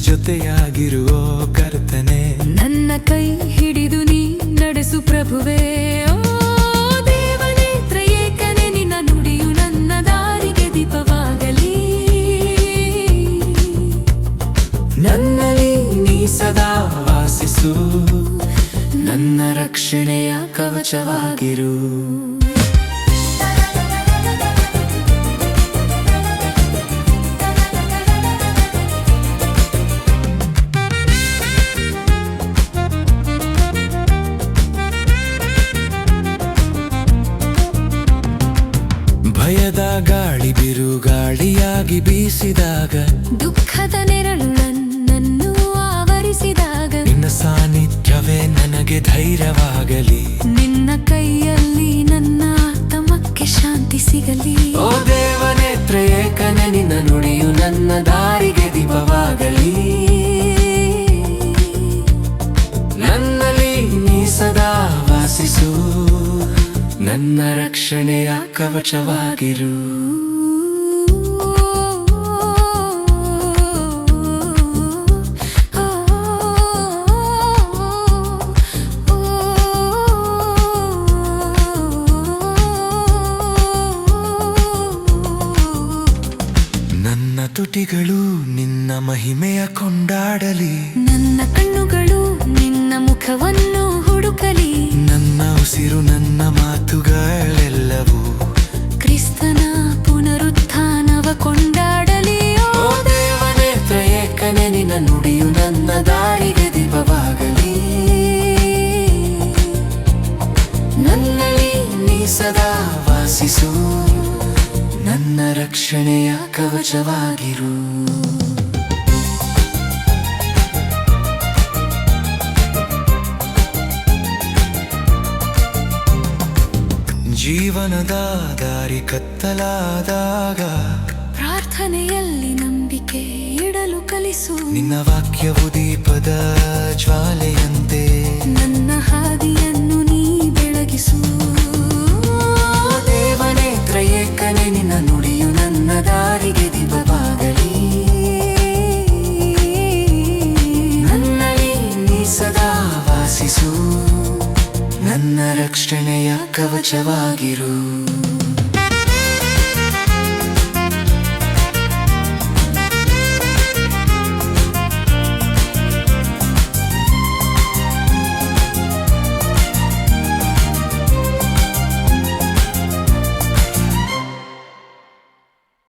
ಜೊತೆಯಾಗಿರುವ ಕರ್ತನೆ. ನನ್ನ ಕೈ ಹಿಡಿದು ನೀ ನಡೆಸು ಪ್ರಭುವೇ. ಓ ದೇವನೇ ತ್ರಯೇಕನೇ, ನಿನ್ನ ನುಡಿಯು ನನ್ನ ದಾರಿಗೆ ದೀಪವಾಗಲಿ. ನನ್ನಲ್ಲಿ ನೀ ಸದಾ ವಾಸಿಸು, ನನ್ನ ರಕ್ಷಣೆಯ ಕವಚವಾಗಿರು. ಭಯದ ಗಾಳಿ ಬಿರುಗಾಳಿಯಾಗಿ ಬೀಸಿದಾಗ, ದುಃಖದ ನೆರಳು ನನ್ನನ್ನು ಆವರಿಸಿದಾಗ, ನಿನ್ನ ಸಾನ್ನಿಧ್ಯವೇ ನನಗೆ ಧೈರ್ಯವಾಗಲಿ. ನಿನ್ನ ಕೈಯಲ್ಲಿ ನನ್ನ ಆತ್ಮಕ್ಕೆ ಶಾಂತಿ ಸಿಗಲಿ. ಓ ದೇವನೇ ತ್ರಯೇಕನೇ, ನಿನ್ನ ನುಡಿಯು ನನ್ನ ದಾರಿಗೆ ದೀಪವಾಗಲಿ. ನನ್ನಲ್ಲಿ ನೀ ಸದಾ ವಾಸಿಸು, ನನ್ನ ರಕ್ಷಣೆಯ ಕವಚವಾಗಿರು. ನನ್ನ ತುಟಿಗಳು ನಿನ್ನ ಮಹಿಮೆಯ ಕೊಂಡಾಡಲಿ. ನನ್ನ ಕಣ್ಣುಗಳು ನಿನ್ನ ಮುಖವನ್ನು ಹುಡುಕಲಿ. ನನ್ನ ಉಸಿರು ನನ್ನ ಮಾತುಗಳೆಲ್ಲವೂ ಕ್ರಿಸ್ತನ ಪುನರುತ್ಥಾನವ ಕೊಂಡಾಡಲಿ. ಓ ದೇವನೇ ತ್ರಯೇಕನೇ, ನಿನ್ನ ನುಡಿಯು ನನ್ನ ದಾರಿಗೆ ದೀಪವಾಗಲಿ. ನನ್ನಲ್ಲಿ ನೀ ಸದಾ ವಾಸಿಸು, ನನ್ನ ರಕ್ಷಣೆಯ ಕವಚವಾಗಿರು. ಜೀವನದ ದಾರಿ ಕತ್ತಲಾದಾಗ, ಪ್ರಾರ್ಥನೆಯಲ್ಲಿ ನಂಬಿಕೆ ಇಡಲು ಕಲಿಸು. ನಿನ್ನ ವಾಕ್ಯವು ದೀಪದ ಜ್ವಾಲೆಯಂತೆ ನನ್ನ ಹಾದಿಯನ್ನು ನೀ ಬೆಳಗಿಸು. ದೇವನೇ ತ್ರಯೇಕನೇ, ನಿನ್ನ ನುಡಿಯು ನನ್ನ ದಾರಿಗೆ ದೀಪವಾಗಲಿ. ನನ್ನಲ್ಲಿ ನೀ ಸದಾ ವಾಸಿಸು, ನನ್ನ ರಕ್ಷಣೆಯ ಕವಚವಾಗಿರು.